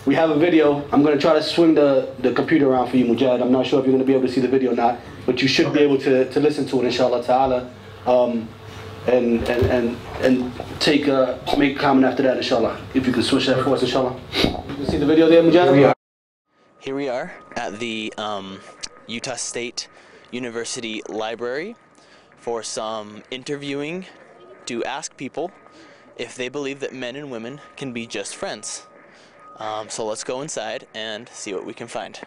we have a video. I'm going to try to swing the computer around for you, Mujahid. I'm not sure if you're going to be able to see the video or not, but you should be able to listen to it, inshallah ta'ala, and make a comment after that, inshallah. If you can switch that for us, inshallah. You can see the video there, Mujahid? Here we are at the Utah State University Library for some interviewing to ask people if they believe that men and women can be just friends. So let's go inside and see what we can find.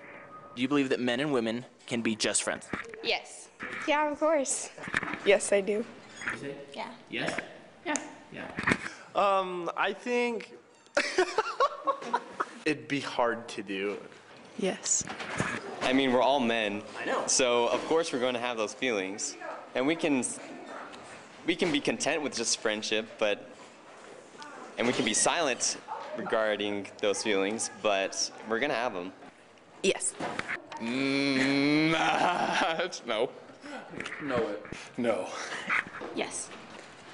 Do you believe that men and women can be just friends? Yes. Yeah, of course. Yes, I do. Yeah. Yes? Yeah. Yeah. I think it'd be hard to do. Yes. I mean, we're all men. I know. So of course we're going to have those feelings, and we can be content with just friendship, and we can be silent regarding those feelings, but we're gonna have them. Yes. No. No. Yes.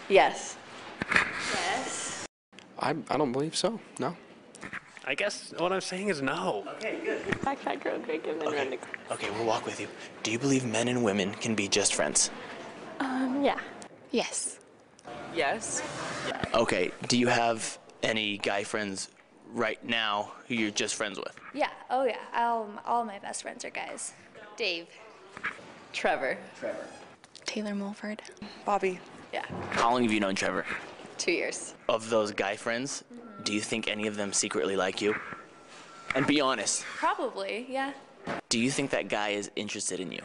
Yes. Yes. I don't believe so. No. I guess what I'm saying is no. Okay, good. Backpack road big and then run to... Okay, we'll walk with you. Do you believe men and women can be just friends? Yeah. Yes. Yes. Okay, do you have any guy friends right now who you're just friends with? Yeah. Oh, yeah. All my best friends are guys. Dave. Trevor. Taylor Mulford. Bobby. Yeah. How long have you known Trevor? 2 years. Of those guy friends, do you think any of them secretly like you? And be honest, Probably, yeah. do you think that guy is interested in you?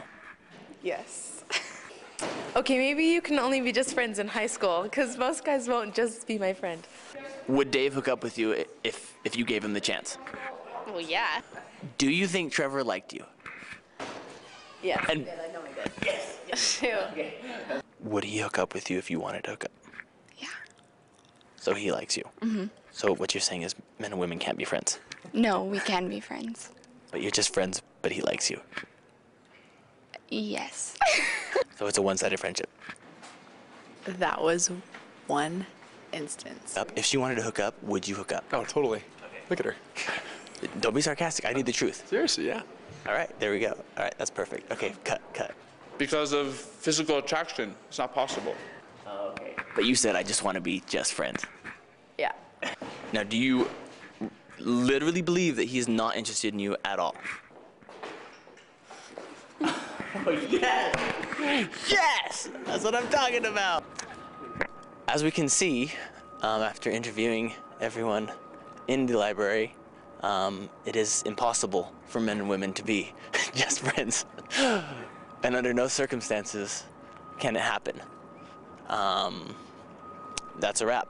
Yes. Okay, maybe you can only be just friends in high school, because most guys won't just be my friend. Would Dave hook up with you if you gave him the chance? Well, yeah. Do you think Trevor liked you? Yes. And I know I did. Shoot. would he hook up with you if you wanted to hook up? Yeah. So he likes you? Mm-hmm. So what you're saying is men and women can't be friends? No, we can be friends. But you're just friends, but he likes you? Yes. So it's a one-sided friendship? That was one instance. If she wanted to hook up, would you hook up? Oh, totally. Look at her. Don't be sarcastic. I need the truth. Seriously, yeah. All right, there we go. All right, that's perfect. Okay, cut. Because of physical attraction, it's not possible. Okay. But you said I just want to be just friends. Yeah. Now, do you literally believe that he's not interested in you at all? Oh, yes! Yes! That's what I'm talking about! As we can see, after interviewing everyone in the library, it is impossible for men and women to be just friends. And under no circumstances can it happen. That's a wrap.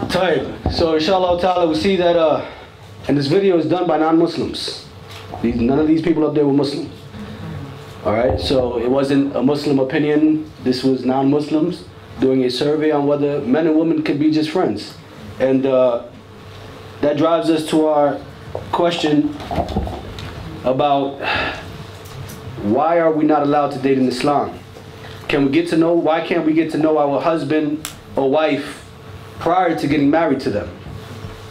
Tight. So inshallah ta'ala we see that and this video is done by non-Muslims. None of these people up there were Muslim. Alright, so it wasn't a Muslim opinion. This was non-Muslims doing a survey on whether men and women could be just friends. And that drives us to our question about why are we not allowed to date in Islam? Why can't we get to know our husband or wife prior to getting married to them?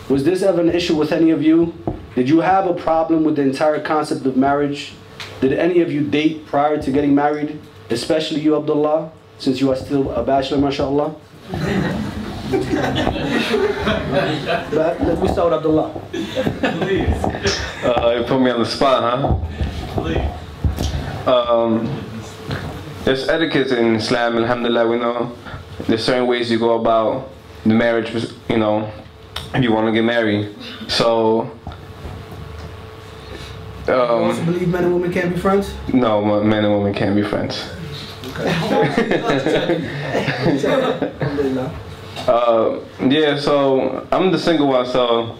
Was this ever an issue with any of you? Did you have a problem with the entire concept of marriage? Did any of you date prior to getting married? Especially you, Abdullah, since you are still a bachelor, mashallah. But let me start with Abdullah. You put me on the spot, huh? There's etiquette in Islam, alhamdulillah, we know. There's certain ways you go about the marriage, you know, if you want to get married. So, you also believe men and women can't be friends? No, men and women can't be friends. Yeah, so I'm the single one, so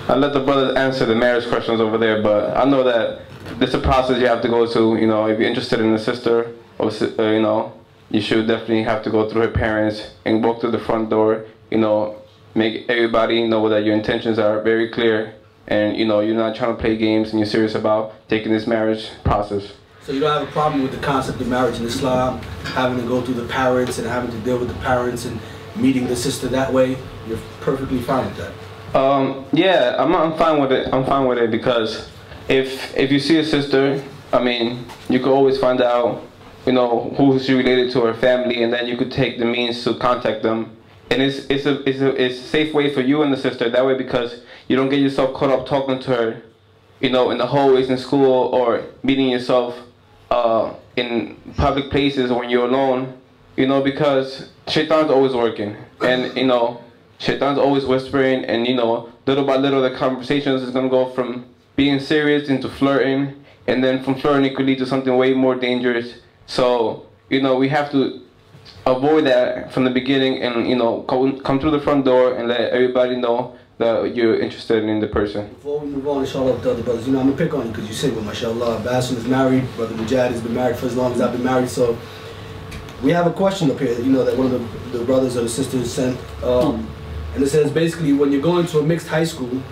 I let the brothers answer the marriage questions over there, but I know that there's a process you have to go to. You know, if you're interested in a sister, or you know, you should definitely have to go through her parents and walk through the front door. You know, make everybody know that your intentions are very clear, and you know you're not trying to play games, and you're serious about taking this marriage process. So you don't have a problem with the concept of marriage in Islam, having to go through the parents and having to deal with the parents and meeting the sister that way? You're perfectly fine with that? Yeah, I'm fine with it. I'm fine with it because if you see a sister, I mean, you could always find out, you know, who she related to, her family, and then you could take the means to contact them. And it's a safe way for you and the sister that way, because you don't get yourself caught up talking to her, you know, in the hallways in school, or meeting yourself in public places when you're alone, you know, because shaitan's always working, and you know, shaitan's always whispering, and you know, little by little the conversations is gonna go from being serious into flirting, and then from flirting it could lead to something way more dangerous. So, you know, we have to avoid that from the beginning, and you know, come through the front door and let everybody know that you're interested in the person. Before we move on, inshallah, with the other brothers, you know, I'm gonna pick on you because you're single, mashallah. Bassem is married, Brother Mujahid has been married for as long as I've been married, so we have a question up here, you know, that one of the brothers or the sisters sent, and it says basically, when you're going to a mixed high school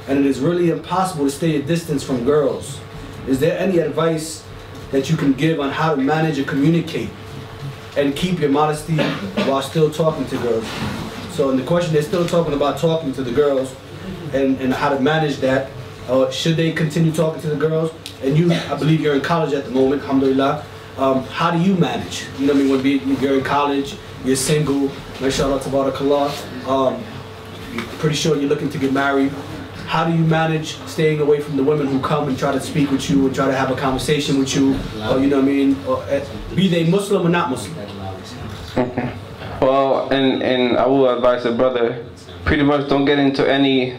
and it is really impossible to stay a distance from girls, is there any advice that you can give on how to manage and communicate and keep your modesty while still talking to girls? So in the question, they're still talking about talking to the girls and how to manage that. Should they continue talking to the girls? And you, I believe you're in college at the moment, alhamdulillah. How do you manage? You know what I mean, when you're in college, you're single, mashallah, tabarakallah. You're pretty sure you're looking to get married. How do you manage staying away from the women who come and try to speak with you and try to have a conversation with you? Or, you know what I mean? Or, be they Muslim or not Muslim? Okay. Well, and I will advise the brother, pretty much don't get into any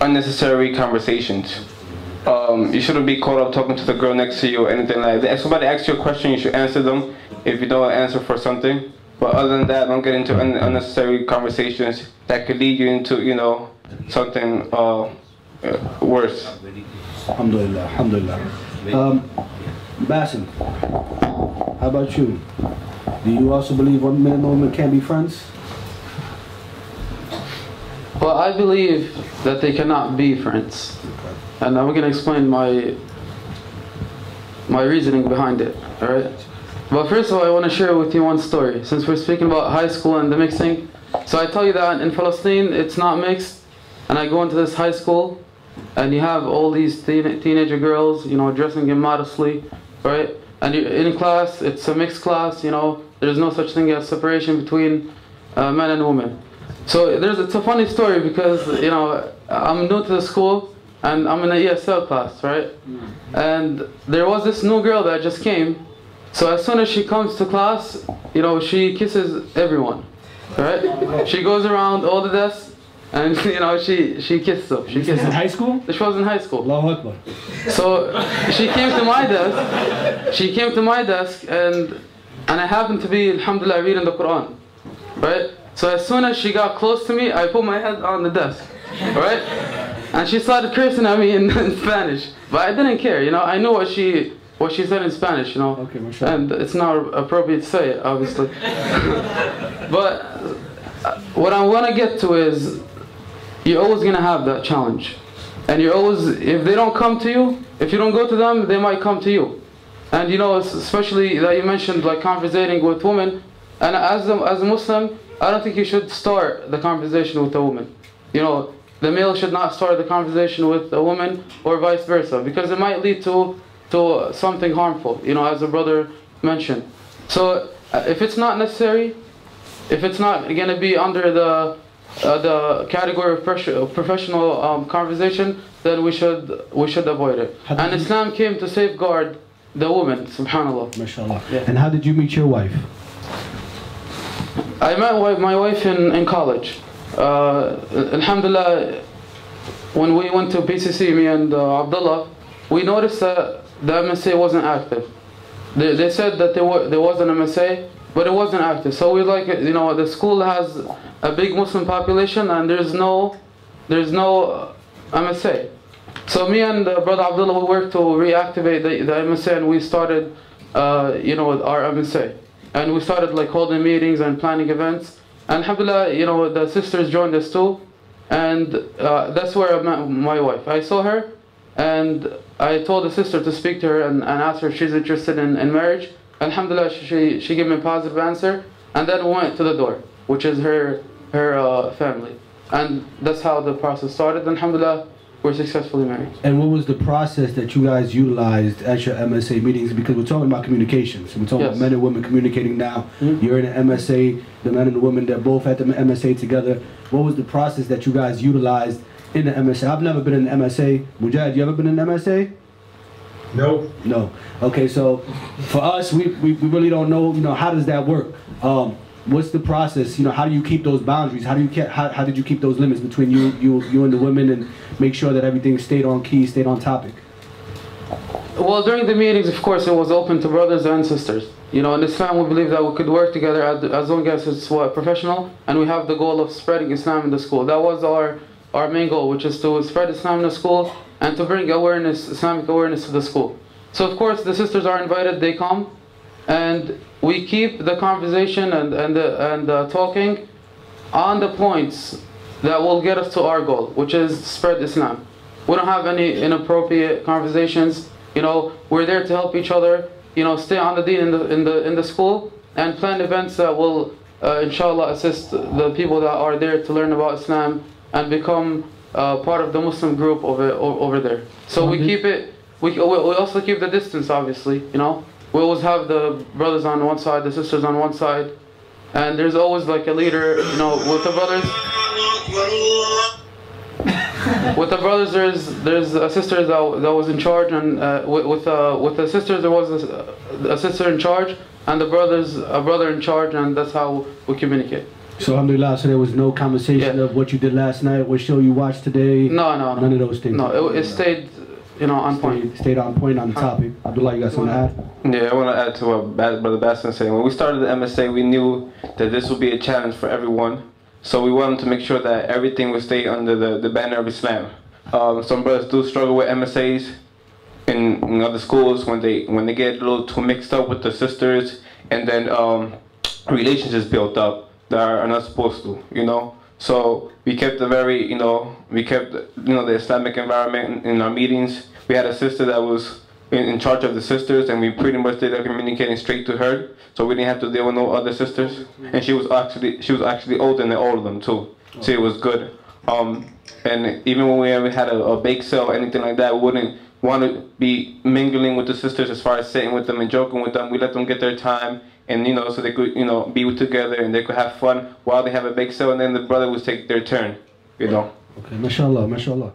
unnecessary conversations. You shouldn't be caught up talking to the girl next to you or anything like that. If somebody asks you a question, you should answer them if you don't answer for something. But other than that, don't get into unnecessary conversations that could lead you into, you know, something worse. Alhamdulillah, alhamdulillah. Bassem, how about you? Do you also believe one man and woman can be friends? Well, I believe that they cannot be friends. And I'm going to explain my reasoning behind it, alright? But first of all, I want to share with you one story. Since we're speaking about high school and the mixing, so I tell you that in Palestine, it's not mixed. And I go into this high school, and you have all these teenager girls, you know, dressing immodestly, right? And you're in class, it's a mixed class, you know, there's no such thing as separation between men and women. So it's a funny story because, you know, I'm new to the school, and I'm in an ESL class, right? And there was this new girl that just came. So as soon as she comes to class, you know, she kisses everyone, right? She goes around all the desks, and you know, she kisses them. She kisses in high school? She was in high school. Allahu Akbar. So she came to my desk. She came to my desk, and I happened to be, alhamdulillah, reading the Quran, right? So as soon as she got close to me, I put my head on the desk, right? And she started cursing at me in Spanish, but I didn't care, you know. I knew what she said in Spanish, you know. Okay, and it's not appropriate to say it, obviously. But what I want to get to is, you're always gonna have that challenge, and you're always, if they don't come to you, if you don't go to them, they might come to you. And you know, especially that you mentioned like conversating with women, and as a Muslim, I don't think you should start the conversation with a woman. You know, the male should not start the conversation with a woman, or vice versa, because it might lead to something harmful, you know, as the brother mentioned. So if it's not necessary, if it's not going to be under the category of professional conversation, then we should avoid it. And Islam came to safeguard the woman, subhanallah. MashaAllah. Yeah. And how did you meet your wife? I met my wife in college. Alhamdulillah, when we went to PCC, me and Abdullah, we noticed that the MSA wasn't active. They said that there was an MSA, but it wasn't active. So we like, you know, the school has a big Muslim population, and there's no MSA. So me and Brother Abdullah, we worked to reactivate the MSA, and we started, you know, our MSA. And we started like holding meetings and planning events. And alhamdulillah, you know, the sisters joined us too. And that's where I met my wife. I saw her and I told the sister to speak to her and ask her if she's interested in marriage. Alhamdulillah, she gave me a positive answer. And then we went to the door, which is her family. And that's how the process started. Alhamdulillah, we're successfully married. And what was the process that you guys utilized at your MSA meetings? Because we're talking about communications. We're talking about men and women communicating now. You're in an MSA, the men and the women, they're both at the MSA together. What was the process that you guys utilized in the MSA? I've never been in an MSA. Mujahid, you ever been in an MSA? No. No. Okay, so for us, we really don't know, you know, how does that work? What's the process? You know, how do you keep those boundaries? How did you keep those limits between you and the women and make sure that everything stayed on key, stayed on topic? Well, during the meetings, of course, it was open to brothers and sisters. You know, in Islam, we believe that we could work together as long as it's professional, and we have the goal of spreading Islam in the school. That was our main goal, which is to spread Islam in the school and to bring awareness, Islamic awareness to the school. So, of course, the sisters are invited, they come, and we keep the conversation and talking on the points that will get us to our goal, which is spread Islam. We don't have any inappropriate conversations. You know, we're there to help each other. You know, stay on the deen in the school and plan events that will, inshallah, assist the people that are there to learn about Islam and become part of the Muslim group over there. So we keep it. We also keep the distance, obviously. You know. We always have the brothers on one side, the sisters on one side, and there's always like a leader, you know, with the brothers. With the brothers, there's a sister that was in charge, and with the sisters there was a sister in charge, and the brothers a brother in charge, and that's how we communicate. So alhamdulillah, so there was no conversation of what you did last night, what show you watched today? No. None of those things? No, it stayed, you know, on point. Stayed on point on the topic. Abdullah, you got something to add? Yeah, I want to add to what Brother Bastin saying. When we started the MSA, we knew that this would be a challenge for everyone. So we wanted to make sure that everything would stay under the banner of Islam. Some brothers do struggle with MSAs in other schools when they get a little too mixed up with the sisters, and then relationships built up that are not supposed to, you know. So we kept the the Islamic environment in our meetings. We had a sister that was in charge of the sisters, and we pretty much did communicating straight to her, so we didn't have to deal with no other sisters. And she was actually older than all of them too, so it was good. And even when we ever had a bake sale or anything like that, we wouldn't want to be mingling with the sisters as far as sitting with them and joking with them. We let them get their time, and so they could be together and they could have fun while they have a bake sale, and then the brother would take their turn, Okay, mashallah, mashallah.